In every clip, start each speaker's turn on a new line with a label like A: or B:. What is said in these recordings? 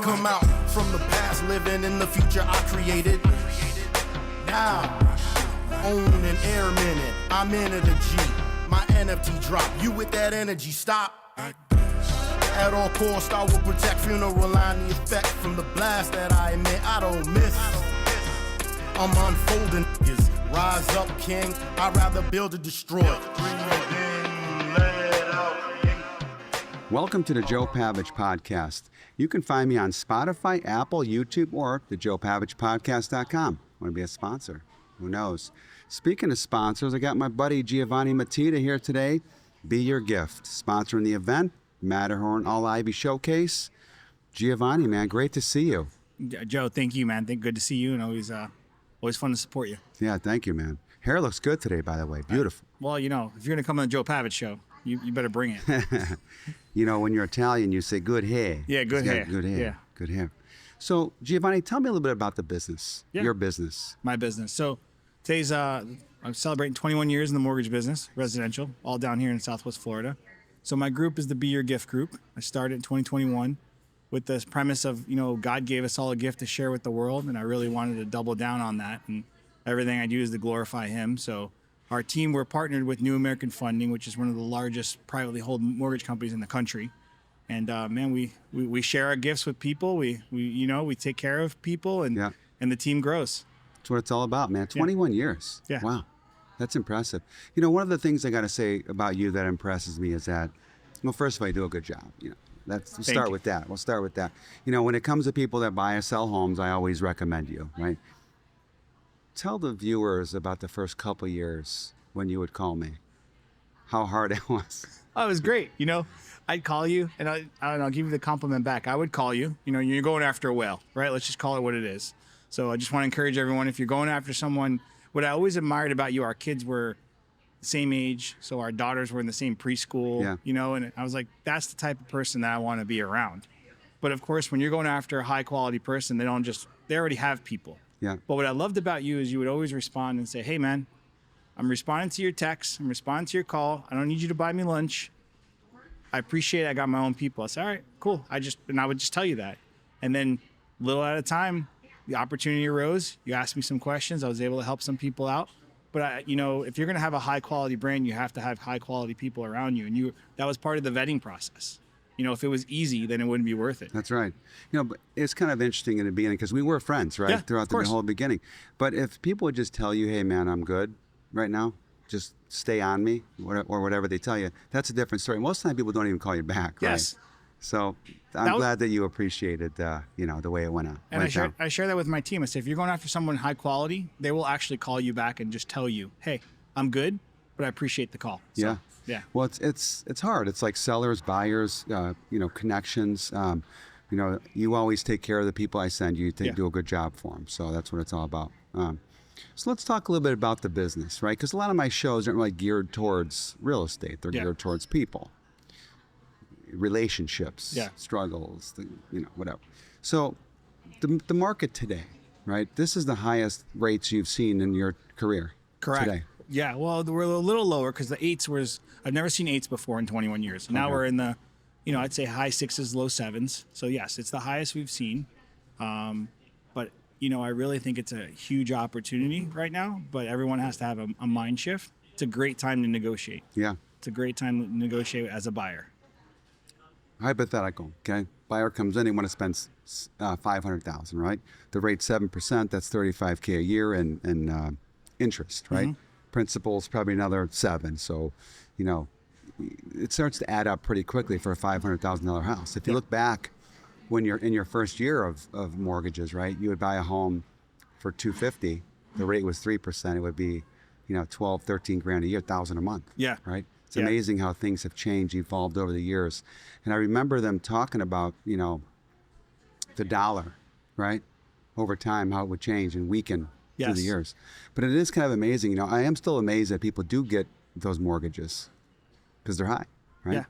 A: come out from the past, living in the future I created. Now, own an air minute, I'm in it a G. My NFT drop, you with that energy, stop. At all costs, I will protect funeral line the effect from the blast that I emit. I don't miss. I'm unfolding, rise up, king. I'd rather build or destroy.
B: Welcome to the Joe Pavich Podcast. You can find me on Spotify, Apple, YouTube, or the JoePavichPodcast.com. Want to be a sponsor? Who knows? Speaking of sponsors, I got my buddy Giovanni Matita here today. Be Your Gift, sponsoring the event, Matterhorn Ivy Showcase. Giovanni, man, great to see you.
C: Joe, thank you, man. Good to see you, and always fun to support you.
B: Yeah, thank you, man. Hair looks good today, by the way. Beautiful.
C: Well, if you're going to come on the Joe Pavich show, you better bring it.
B: When you're Italian, you say good hair.
C: Yeah, good hair.
B: Good hair.
C: Yeah.
B: Good hair. So, Giovanni, tell me a little bit about the business, your business.
C: My business. So, today's, I'm celebrating 21 years in the mortgage business, residential, all down here in Southwest Florida. So, my group is the Be Your Gift group. I started in 2021 with this premise of, God gave us all a gift to share with the world, and I really wanted to double down on that. And everything I do is to glorify Him. So, our team, we're partnered with New American Funding, which is one of the largest privately held mortgage companies in the country. And man, we share our gifts with people. We take care of people, and the team grows.
B: That's what it's all about, man. 21 years.
C: Yeah.
B: Wow, that's impressive. One of the things I got to say about you that impresses me is that, first of all, you do a good job. We'll start with that. When it comes to people that buy or sell homes, I always recommend you, right? Tell the viewers about the first couple years when you would call me, how hard it was.
C: Oh, it was great. I'd call you, and I'll give you the compliment back. I would call you. You're going after a whale, right? Let's just call it what it is. So I just want to encourage everyone, if you're going after someone, what I always admired about you, our kids were the same age, so our daughters were in the same preschool, and I was like, that's the type of person that I want to be around. But of course, when you're going after a high quality person, they already have people.
B: Yeah.
C: But what I loved about you is you would always respond and say, hey, man, I'm responding to your text. I'm responding to your call. I don't need you to buy me lunch. I appreciate it. I got my own people. I said, all right, cool. I would just tell you that. And then little at a time, the opportunity arose. You asked me some questions. I was able to help some people out. But, if you're going to have a high quality brand, you have to have high quality people around you. And that was part of the vetting process. If it was easy, then it wouldn't be worth it.
B: That's right. But it's kind of interesting in the beginning because we were friends, right? Throughout the whole beginning. But if people would just tell you, hey, man, I'm good right now, just stay on me or whatever they tell you, that's a different story. Most of the time, people don't even call you back, right?
C: Yes.
B: So I'm glad that you appreciated, the way it went out.
C: And I share that with my team. I say, if you're going after someone high quality, they will actually call you back and just tell you, hey, I'm good, but I appreciate the call. So, yeah.
B: Well, it's hard. It's like sellers, buyers, connections. You always take care of the people I send you. You do a good job for them. So that's what it's all about. So let's talk a little bit about the business, right? Because a lot of my shows aren't really geared towards real estate. They're geared towards people, relationships, struggles, whatever. So the market today, right? This is the highest rates you've seen in your career.
C: Correct.
B: Today.
C: Yeah, well, we're a little lower because the 8s I've never seen 8s before in 21 years. Now we're in the, I'd say high 6s, low 7s. So yes, it's the highest we've seen. But, I really think it's a huge opportunity right now, but everyone has to have a mind shift. It's a great time to negotiate.
B: Yeah.
C: It's a great time to negotiate as a buyer.
B: Hypothetical, okay? Buyer comes in, they want to spend $500,000, right? The rate's 7%, that's $35K a year in interest, right?
C: Mm-hmm.
B: Principal's probably another 7. So, it starts to add up pretty quickly for a $500,000 house. If you look back when you're in your first year of mortgages, right? You would buy a home for $250. The rate was 3%. It would be, 12, 13 grand a year, $1,000 a month.
C: Yeah.
B: Right? It's amazing how things have changed, evolved over the years. And I remember them talking about, the dollar, right? Over time, how it would change and weaken through the years. But it is kind of amazing. I am still amazed that people do get those mortgages because they're high, right?
C: Yeah.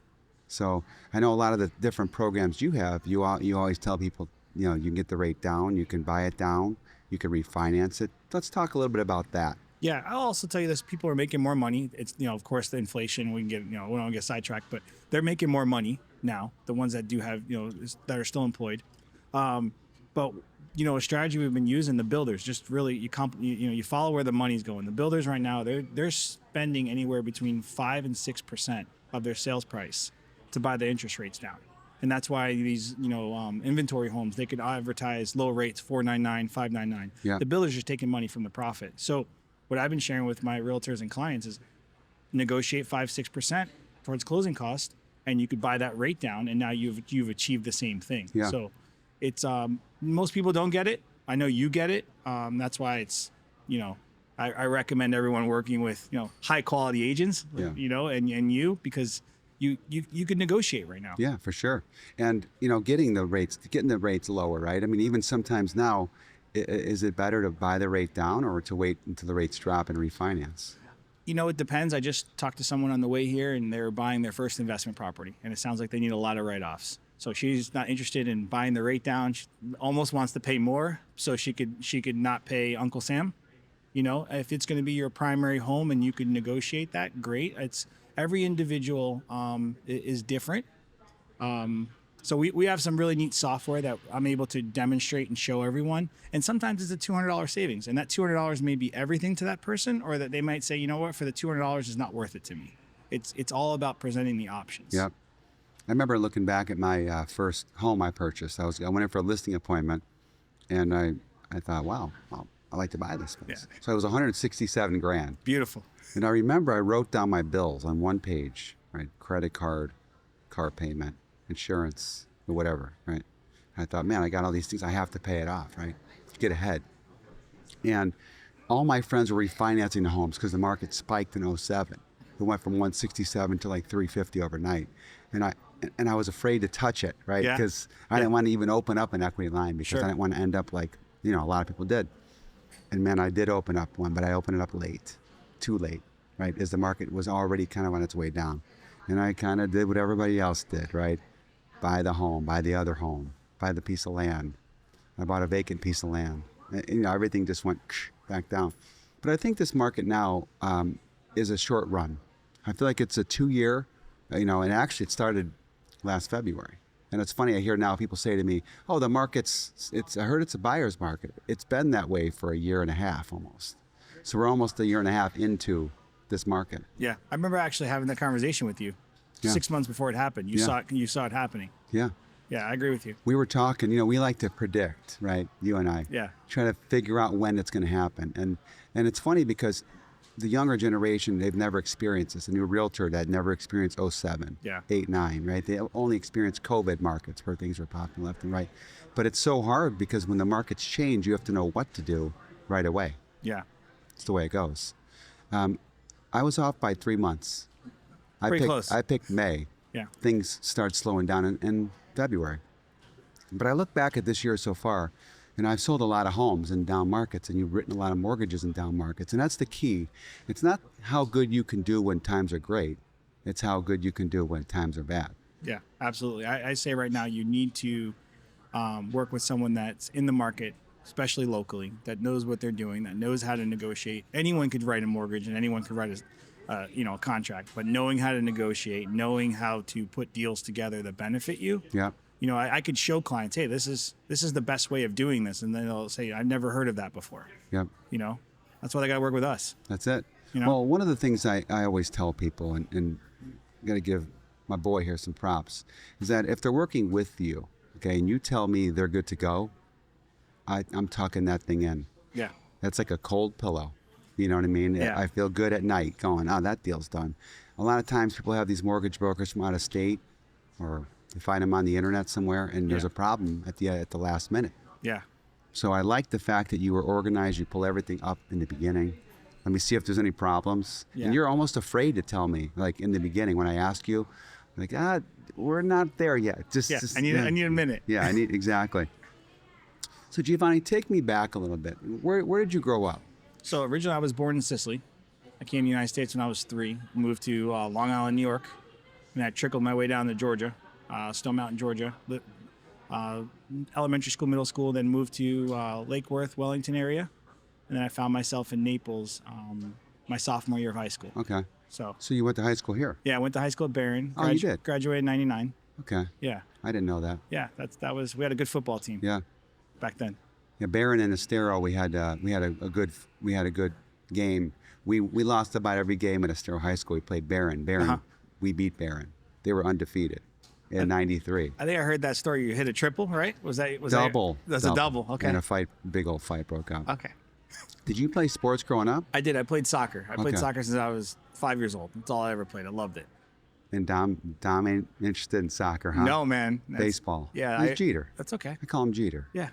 B: So I know a lot of the different programs you have, you always tell people, you can get the rate down, you can buy it down, you can refinance it. Let's talk a little bit about that.
C: Yeah, I'll also tell you this: people are making more money. It's of course the inflation. We can get we don't get sidetracked, but they're making more money now. The ones that do have that are still employed. But a strategy we've been using, the builders, just really you follow where the money's going. The builders right now, they're spending anywhere between 5 and 6% of their sales price to buy the interest rates down. And that's why these, inventory homes, they could advertise low rates, 499, 599.
B: Yeah.
C: The builders are taking money from the profit. So what I've been sharing with my realtors and clients is negotiate 5-6% towards closing cost, and you could buy that rate down, and now you've achieved the same thing.
B: Yeah.
C: So it's most people don't get it. I know you get it. That's why it's I recommend everyone working with high quality agents.
B: Yeah.
C: And you, because you could negotiate right now.
B: Yeah, for sure. And getting the rates lower, right? I mean, even sometimes now, is it better to buy the rate down or to wait until the rates drop and refinance?
C: It depends. I just talked to someone on the way here, and they're buying their first investment property, and it sounds like they need a lot of write-offs. So she's not interested in buying the rate down. She almost wants to pay more so she could not pay Uncle Sam. If it's going to be your primary home and you could negotiate that, great. It's every individual is different. So we have some really neat software that I'm able to demonstrate and show everyone. And sometimes it's a $200 savings, and that $200 may be everything to that person, or that they might say, for the $200 is not worth it to me. It's all about presenting the options.
B: Yep. I remember looking back at my first home I purchased. I went in for a listing appointment, and I thought, wow, I'd like to buy this place.
C: Yeah.
B: So it was $167,000.
C: Beautiful.
B: And I remember I wrote down my bills on one page, right? Credit card, car payment, insurance, or whatever, right? And I thought, man, I got all these things. I have to pay it off, right? To get ahead. And all my friends were refinancing the homes because the market spiked in 07. It went from 167 to like 350 overnight. And I was afraid to touch it, right?
C: Yeah.
B: Because I didn't want to even open up an equity line because
C: Sure.
B: I didn't want to end up like, a lot of people did. And man, I did open up one, but I opened it up late, too late, right? As the market was already kind of on its way down. And I kind of did what everybody else did, right? Buy the home, buy the other home, buy the piece of land. I bought a vacant piece of land. And, everything just went back down. But I think this market now is a short run. I feel like it's a 2-year, and actually it started last February. And it's funny, I hear now people say to me, oh, the market's, I heard it's a buyer's market. It's been that way for a year and a half almost. So we're almost a year and a half into this market.
C: Yeah. I remember actually having that conversation with you 6 months before it happened. You saw it happening.
B: Yeah.
C: Yeah, I agree with you.
B: We were talking, we like to predict, right? You and I.
C: Yeah.
B: Try to figure out when it's going to happen. And it's funny because the younger generation, they've never experienced this. A new realtor that never experienced 07,
C: Yeah.
B: 8, 9, right? They only experienced COVID markets where things were popping left and right. But it's so hard because when the markets change, you have to know what to do right away.
C: Yeah.
B: It's the way it goes. I was off by 3 months.
C: Pretty close.
B: I picked May.
C: Yeah.
B: Things start slowing down in February. But I look back at this year so far, and I've sold a lot of homes in down markets, and you've written a lot of mortgages in down markets. And that's the key. It's not how good you can do when times are great. It's how good you can do when times are bad.
C: Yeah, absolutely. I say right now you need to work with someone that's in the market, especially locally, that knows what they're doing, that knows how to negotiate. Anyone could write a mortgage and anyone could write a contract, but knowing how to negotiate, knowing how to put deals together that benefit you.
B: Yeah.
C: I could show clients, hey, this is the best way of doing this, and then they'll say, I've never heard of that before.
B: Yep.
C: That's why they got to work with us.
B: That's it. Well, one of the things I always tell people, and I got to give my boy here some props, is that if they're working with you, okay, and you tell me they're good to go, I'm tucking that thing in.
C: Yeah.
B: That's like a cold pillow. You know what I mean?
C: Yeah.
B: I feel good at night going, that deal's done. A lot of times people have these mortgage brokers from out of state, or you find them on the internet somewhere, and there's a problem at the last minute.
C: Yeah.
B: So I like the fact that you were organized. You pull everything up in the beginning. Let me see if there's any problems.
C: Yeah.
B: And you're almost afraid to tell me, like in the beginning when I ask you, like, we're not there yet.
C: I need a minute.
B: Yeah, exactly. So Giovanni, take me back a little bit. Where did you grow up?
C: So originally I was born in Sicily. I came to the United States when I was 3, moved to Long Island, New York, and I trickled my way down to Georgia, Stone Mountain, Georgia, elementary school, middle school, then moved to Lake Worth, Wellington area, and then I found myself in Naples my sophomore year of high school.
B: Okay.
C: So
B: you went to high school here?
C: Yeah, I went to high school at Barron.
B: Oh, you did?
C: Graduated in 99.
B: Okay.
C: Yeah.
B: I didn't know that.
C: Yeah. We had a good football team
B: Yeah.
C: back then.
B: Yeah, Barron and Estero, we had a good game. We lost about every game at Estero High School. We played Barron. We beat Barron. They were undefeated in '93.
C: I think I heard that story. You hit a triple, right? Was
B: Double.
C: That's a double. Okay.
B: And big old fight broke out.
C: Okay.
B: Did you play sports growing up?
C: I did. I played soccer. I played
B: Okay.
C: soccer since I was 5 years old. That's all I ever played. I loved it.
B: And Dom ain't interested in soccer, huh?
C: No, man.
B: Baseball.
C: Yeah.
B: He's Jeter.
C: That's okay.
B: I call him Jeter.
C: Yeah.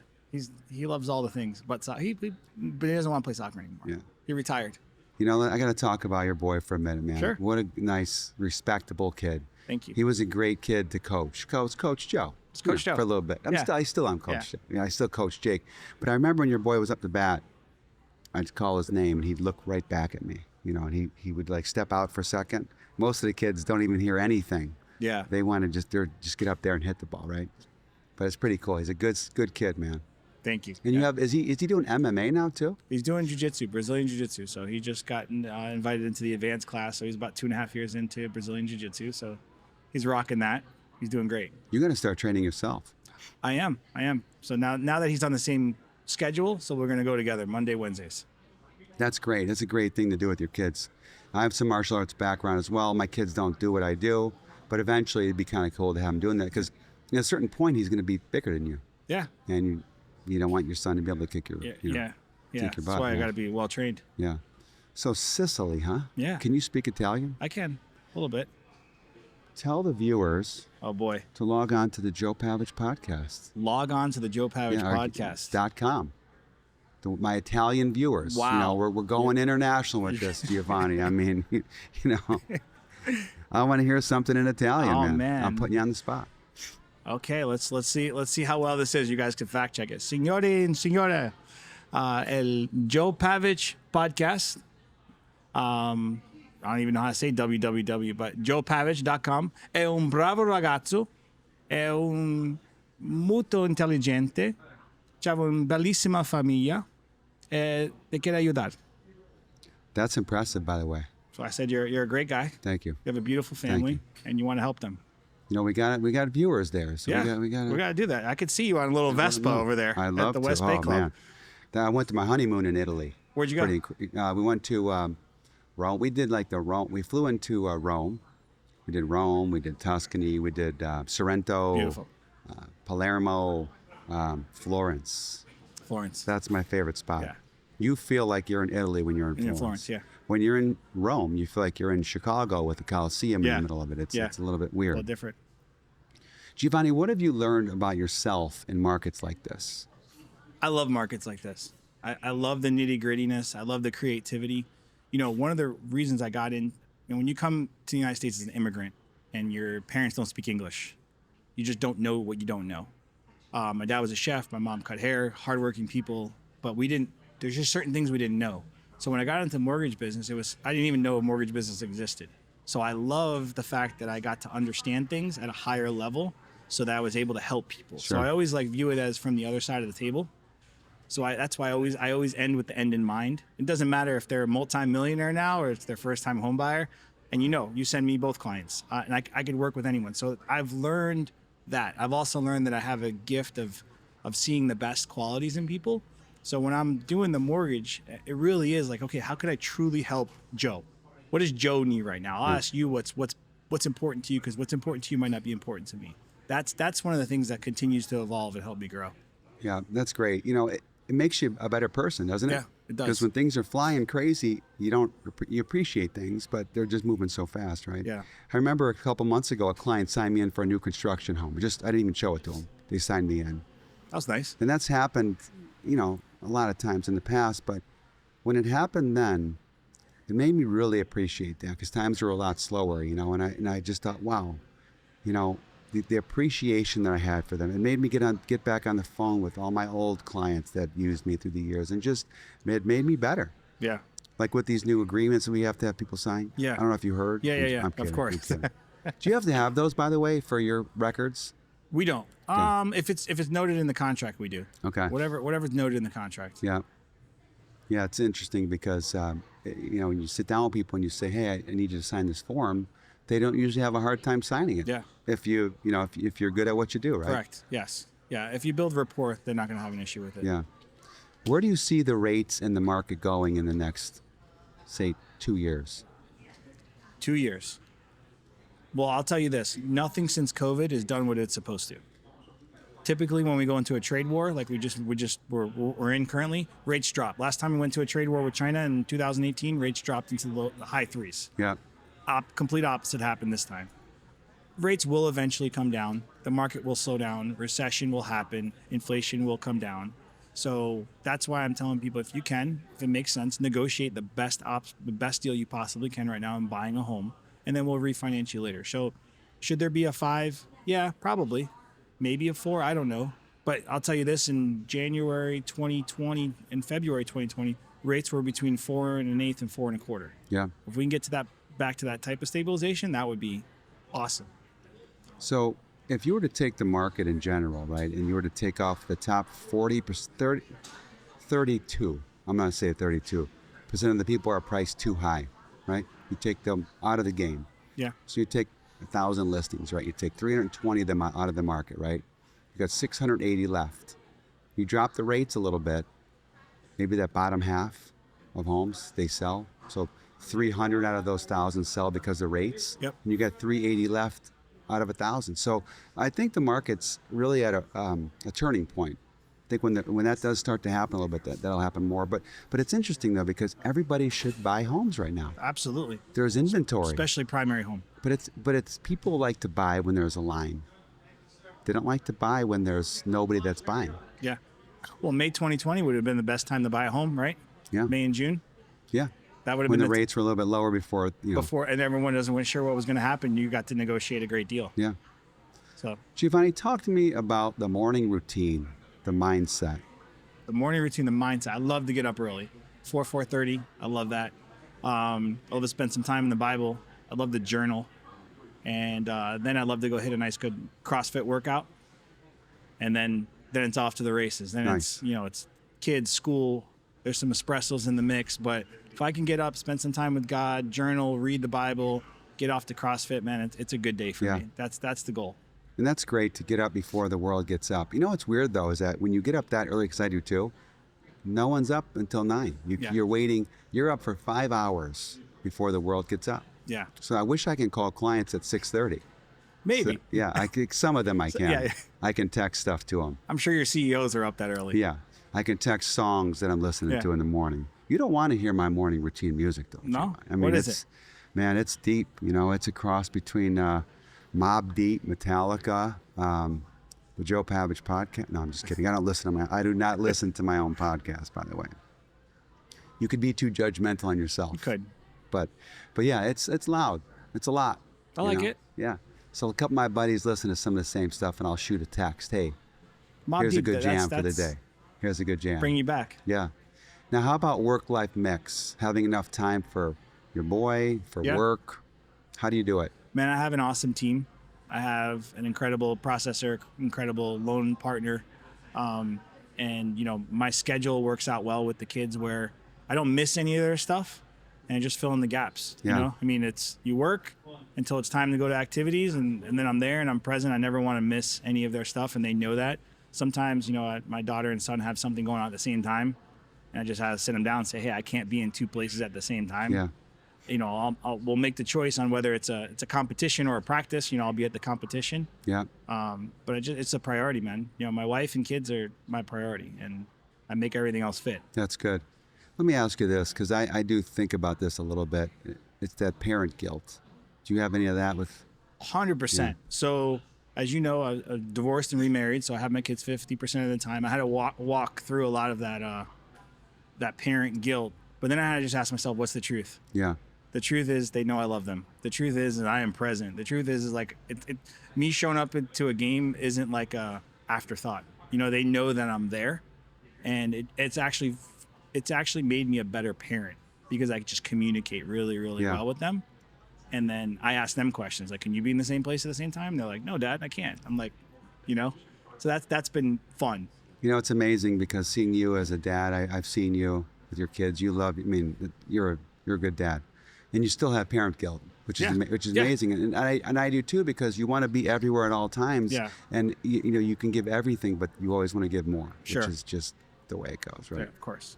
C: He loves all the things, but but he doesn't want to play soccer anymore.
B: Yeah.
C: He retired.
B: You know, I got to talk about your boy for a minute, man.
C: Sure.
B: What a nice, respectable kid.
C: Thank you.
B: He was a great kid to coach. Coach Joe.
C: It's Coach Joe.
B: For a little bit. I still am Coach Joe. Yeah, I still coach Jake. But I remember when your boy was up to bat, I'd call his name and he'd look right back at me. You know, and he would like step out for a second. Most of the kids don't even hear anything.
C: Yeah.
B: They want to just get up there and hit the ball, right? But it's pretty cool. He's a good kid, man.
C: Thank you.
B: And you have is he doing MMA now too?
C: He's doing jiu-jitsu, Brazilian jiu-jitsu. So he just got invited into the advanced class. So he's about 2.5 years into Brazilian jiu-jitsu. So he's rocking that. He's doing great.
B: You're gonna start training yourself.
C: I am. So now that he's on the same schedule, so we're going to go together Monday, Wednesdays.
B: That's great. That's a great thing to do with your kids. I have some martial arts background as well. My kids don't do what I do, but eventually it'd be kind of cool to have them doing that because at a certain point he's going to be bigger than you,
C: Yeah.
B: and you don't want your son to be able to kick your
C: Yeah.
B: you know,
C: Yeah.
B: kick your
C: That's
B: butt.
C: why I
B: Yeah.
C: got to be well trained.
B: Yeah. So Sicily, huh?
C: Yeah.
B: Can you speak Italian?
C: I can a little bit.
B: Tell the viewers
C: Oh boy.
B: to log on to the Joe Pavich podcast.
C: Log on to the Joe Pavich
B: or
C: podcast.
B: .com. My Italian viewers.
C: Wow.
B: You know, we're going international with this, Giovanni. I mean, you know, I want to hear something in Italian,
C: Oh,
B: man.
C: man.
B: I'm putting you on the spot.
C: Okay, let's see how well this is. You guys can fact check it. Signori and signore, el Joe Pavich podcast. I don't even know how to say www, but joepavich.com. È un bravo ragazzo, è un molto intelligente, c'ha una bellissima famiglia, e te quiere ayudar.
B: That's impressive, by the way.
C: So I said you're a great guy.
B: Thank you.
C: You have a beautiful family,
B: you.
C: and you want to help them.
B: You know, we got viewers there, so
C: Yeah,
B: we got
C: to do that. I could see you on a little Vespa over there
B: I love
C: at the
B: to.
C: West Bay
B: Oh
C: Club.
B: man, I went to my honeymoon in Italy.
C: Where'd you go?
B: We went to Rome. We did like Rome. We flew into Rome. We did Rome. We did Tuscany. We did Sorrento.
C: Beautiful.
B: Palermo, Florence.
C: Florence.
B: That's my favorite spot.
C: Yeah.
B: You feel like you're in Italy when you're in Florence.
C: In Florence, yeah.
B: When you're in Rome, you feel like you're in Chicago with the Coliseum in
C: Yeah.
B: the middle of it. It's a little bit
C: A
B: weird.
C: little different.
B: Giovanni, what have you learned about yourself in markets like this?
C: I love markets like this. I love the nitty grittiness. I love the creativity. You know, one of the reasons I got in, you know, when you come to the United States as an immigrant and your parents don't speak English, you just don't know what you don't know. My dad was a chef. My mom cut hair, hardworking people, but there's just certain things we didn't know. So when I got into the mortgage business, I didn't even know a mortgage business existed. So I love the fact that I got to understand things at a higher level so that I was able to help people.
B: Sure.
C: So I always view it as from the other side of the table. So that's why I always end with the end in mind. It doesn't matter if they're a multi-millionaire now or it's their first-time home buyer. And you send me both clients, and I could work with anyone. So I've learned that. I've also learned that I have a gift of seeing the best qualities in people. So when I'm doing the mortgage, it really is like, okay, how could I truly help Joe? What does Joe need right now? I'll ask you what's important to you, because what's important to you might not be important to me. That's one of the things that continues to evolve and help me grow.
B: Yeah, that's great. You know, it makes you a better person, doesn't it?
C: Yeah, it does.
B: Because when things are flying crazy, you appreciate things, but they're just moving so fast, right?
C: Yeah.
B: I remember a couple months ago, a client signed me in for a new construction home. I didn't even show it to them. They signed me in.
C: That was nice.
B: And that's happened, a lot of times in the past, but when it happened then, it made me really appreciate that because times were a lot slower, and I just thought, wow, the appreciation that I had for them. It made me get back on the phone with all my old clients that used me through the years, and just it made me better.
C: Yeah.
B: Like with these new agreements that we have to have people sign.
C: Yeah.
B: I don't know if you heard.
C: Yeah.
B: I'm kidding,
C: Of course.
B: I'm kidding. Do you have to have those, by the way, for your records?
C: We don't. If it's noted in the contract, we do.
B: Okay.
C: Whatever's noted in the contract.
B: Yeah. Yeah, it's interesting because, when you sit down with people and you say, hey, I need you to sign this form, they don't usually have a hard time signing it.
C: Yeah.
B: If if you're good at what you do, right?
C: Correct. Yes. Yeah. If you build rapport, they're not going to have an issue with it.
B: Yeah. Where do you see the rates in the market going in the next, say, 2 years?
C: 2 years. Well, I'll tell you this: nothing since COVID has done what it's supposed to. Typically, when we go into a trade war, like we're in currently, rates drop. Last time we went to a trade war with China in 2018, rates dropped into the high threes.
B: Yeah.
C: Complete opposite happened this time. Rates will eventually come down. The market will slow down. Recession will happen. Inflation will come down. So that's why I'm telling people, if it makes sense, negotiate the best deal you possibly can right now in buying a home, and then we'll refinance you later. So should there be a 5? Yeah, probably. Maybe a 4, I don't know. But I'll tell you this, in January 2020 and February 2020, rates were between 4 1/8 and 4 1/4.
B: Yeah.
C: If we can get back to that type of stabilization, that would be awesome.
B: So if you were to take the market in general, right, and you were to take off the top 32, I'm going to say 32% of the people are priced too high, right? You take them out of the game.
C: Yeah.
B: So you take 1,000 listings, right? You take 320 of them out of the market, right? You got 680 left. You drop the rates a little bit, maybe that bottom half of homes, they sell. So 300 out of those 1,000 sell because of rates.
C: Yep.
B: And you got 380 left out of 1,000. So I think the market's really at a turning point. I think when that does start to happen a little bit, that'll happen more. But it's interesting though, because everybody should buy homes right now.
C: Absolutely.
B: There's inventory.
C: Especially primary home.
B: But it's people like to buy when there's a line. They don't like to buy when there's nobody that's buying.
C: Yeah. Well, May 2020 would have been the best time to buy a home, right?
B: Yeah.
C: May and June.
B: Yeah.
C: That would have
B: When
C: been
B: the rates were a little bit lower before,
C: and everyone wasn't sure what was going to happen. You got to negotiate a great deal.
B: Yeah.
C: So
B: Giovanni, talk to me about the morning routine, the mindset.
C: the morning routine, the mindset. I love to get up early, 4:30. I love that. I love to spend some time in the Bible. I love to journal, and then I love to go hit a nice, good CrossFit workout, and then it's off to the races. Then
B: Nice.
C: it's kids, school. There's some espressos in the mix, but if I can get up, spend some time with God, journal, read the Bible, get off to CrossFit, man, it's a good day for me. That's the goal.
B: And that's great to get up before the world gets up. You know what's weird though is that when you get up that early, because I do too, no one's up until 9. You're waiting. You're up for 5 hours before the world gets up.
C: Yeah.
B: So I wish I can call clients at 6:30.
C: Maybe.
B: So, yeah, some of them I can.
C: yeah.
B: I can text stuff to them.
C: I'm sure your CEOs are up that early.
B: Yeah, I can text songs that I'm listening to in the morning. You don't want to hear my morning routine music though.
C: No?
B: I mean,
C: What is it?
B: Man, it's deep. It's a cross between Mobb Deep, Metallica, the Joe Pavich podcast. No, I'm just kidding. I do not listen to my own podcast, by the way. You could be too judgmental on yourself.
C: You could.
B: But yeah, it's loud. It's a lot.
C: I like it.
B: Yeah. So a couple of my buddies listen to some of the same stuff, and I'll shoot a text. Hey,
C: Mobb
B: here's a
C: Deep,
B: good jam for the
C: that's
B: day. Here's a good jam.
C: Bring you back.
B: Yeah. Now, how about work-life mix? Having enough time for your boy, for work? How do you do it?
C: Man, I have an awesome team. I have an incredible processor, incredible loan partner. And my schedule works out well with the kids where I don't miss any of their stuff and I just fill in the gaps.
B: Yeah.
C: I mean, you work until it's time to go to activities and then I'm there and I'm present. I never want to miss any of their stuff and they know that. Sometimes, my daughter and son have something going on at the same time and I just have to sit them down and say, hey, I can't be in 2 places at the same time.
B: Yeah.
C: We'll make the choice on whether it's a competition or a practice. I'll be at the competition.
B: Yeah.
C: But it's a priority, man. My wife and kids are my priority, and I make everything else fit.
B: That's good. Let me ask you this, because I do think about this a little bit. It's that parent guilt. Do you have any of that with?
C: 100%.
B: Yeah.
C: So, as you know, I'm divorced and remarried, so I have my kids 50% of the time. I had to walk through a lot of that parent guilt, but then I had to just ask myself, what's the truth?
B: Yeah.
C: The truth is they know I love them. The truth is that I am present. The truth is like me showing up into a game isn't like a afterthought. They know that I'm there, and it's actually made me a better parent because I just communicate really, really well with them. And then I ask them questions like, "Can you be in the same place at the same time?" They're like, "No, Dad, I can't." I'm like, so that's been fun.
B: It's amazing because seeing you as a dad, I've seen you with your kids. You're a good dad. And you still have parent guilt. which is amazing, and I do too, because you want to be everywhere at all times.
C: Yeah.
B: And you can give everything, but you always want to give more,
C: Sure.
B: which is just the way it goes, right?
C: Yeah, of course.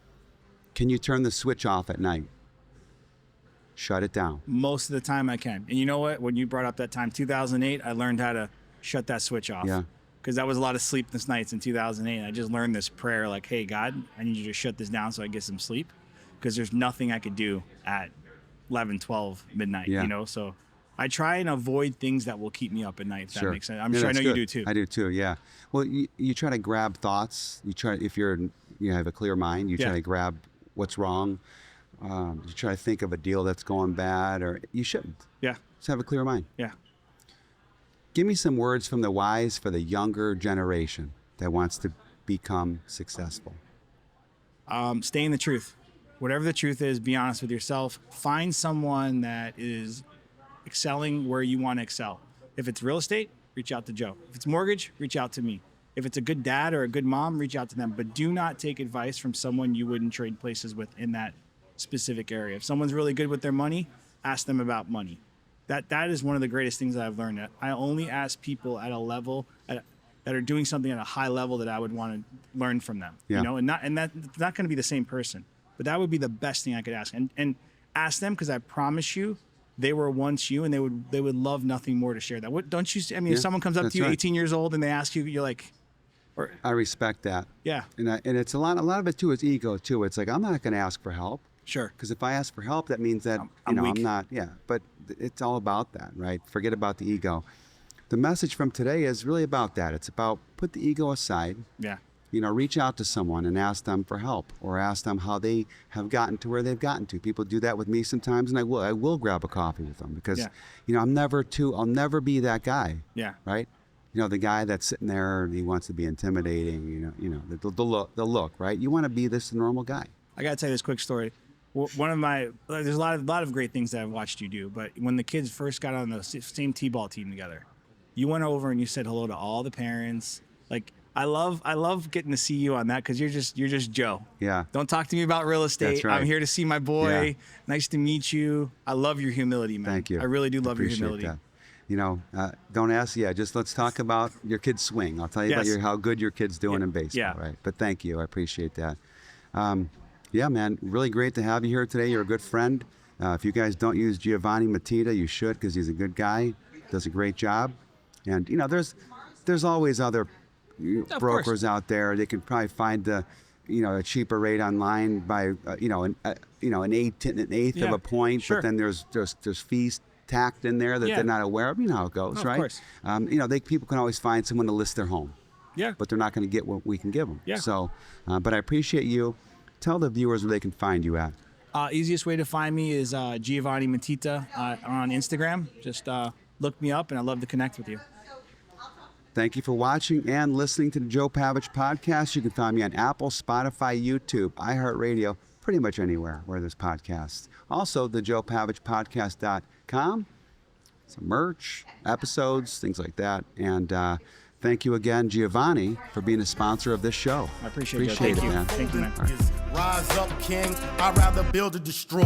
B: Can you turn the switch off at night? Shut it down.
C: Most of the time I can. And you know what? When you brought up that time, 2008, I learned how to shut that switch off.
B: Yeah.
C: Because that was a lot of sleepless nights in 2008. I just learned this prayer like, hey, God, I need you to shut this down so I get some sleep. Because there's nothing I could do at 11, 12, midnight, So I try and avoid things that will keep me up at night, if that makes sense. I'm sure I know you do too.
B: I do too, yeah. Well, you try to grab thoughts. You try, if you have a clear mind, you try to grab what's wrong. You try to think of a deal that's going bad, or you shouldn't.
C: Yeah.
B: Just have a clear mind.
C: Yeah.
B: Give me some words from the wise for the younger generation that wants to become successful.
C: Stay in the truth. Whatever the truth is, be honest with yourself. Find someone that is excelling where you want to excel. If it's real estate, reach out to Joe. If it's mortgage, reach out to me. If it's a good dad or a good mom, reach out to them. But do not take advice from someone you wouldn't trade places with in that specific area. If someone's really good with their money, ask them about money. That is one of the greatest things that I've learned. I only ask people at a level that are doing something at a high level that I would want to learn from them.
B: Yeah.
C: And that's not going to be the same person. But that would be the best thing I could ask. And ask them, because I promise you, they were once you, and they would love nothing more to share that. What don't you? I mean, if someone comes up to you, 18 years old, and they ask you, you're like,
B: I respect that.
C: Yeah.
B: And it's a lot of it too is ego too. It's like, I'm not going to ask for help.
C: Sure.
B: Because if I ask for help, that means that
C: I'm weak.
B: I'm not. Yeah. But it's all about that, right? Forget about the ego. The message from today is really about that. It's about put the ego aside.
C: Yeah.
B: Reach out to someone and ask them for help, or ask them how they have gotten to where they've gotten to. People do that with me sometimes, and I will grab a coffee with them, because I'll never be that guy.
C: Yeah.
B: Right. The guy that's sitting there and he wants to be intimidating. The look, right? You want to be this normal guy.
C: I gotta tell you this quick story. There's a lot of great things that I've watched you do, but when the kids first got on the same t-ball team together, you went over and you said hello to all the parents. Like, I love getting to see you on that, because you're just Joe.
B: Yeah.
C: Don't talk to me about real estate.
B: That's right.
C: I'm here to see my boy.
B: Yeah.
C: Nice to meet you. I love your humility, man.
B: Thank you.
C: I really do love your
B: Appreciate
C: humility.
B: that. Don't ask. Yeah, just let's talk about your kid's swing. I'll tell you about how good your kid's doing in baseball.
C: Yeah.
B: Right. But thank you. I appreciate that. Yeah, man. Really great to have you here today. You're a good friend. If you guys don't use Giovanni Matita, you should, because he's a good guy. Does a great job. And there's always other brokers out there. They can probably find a cheaper rate online by an eighth of a point.
C: Sure.
B: But then there's fees tacked in there that they're not aware of. You know how it goes, right?
C: Of course.
B: People can always find someone to list their home.
C: Yeah.
B: But they're not going to get what we can give them.
C: Yeah.
B: So, but I appreciate you. Tell the viewers where they can find you at.
C: Easiest way to find me is Giovanni Matita on Instagram. Just look me up, and I'd love to connect with you.
B: Thank you for watching and listening to the Joe Pavich podcast. You can find me on Apple, Spotify, YouTube, iHeartRadio, pretty much anywhere where there's podcasts. Also, the JoePavichPodcast.com. Some merch, episodes, things like that. And thank you again, Giovanni, for being a sponsor of this show.
C: I appreciate it,
B: man.
C: Thank you, man.
A: Rise up, king. I'd rather build or destroy.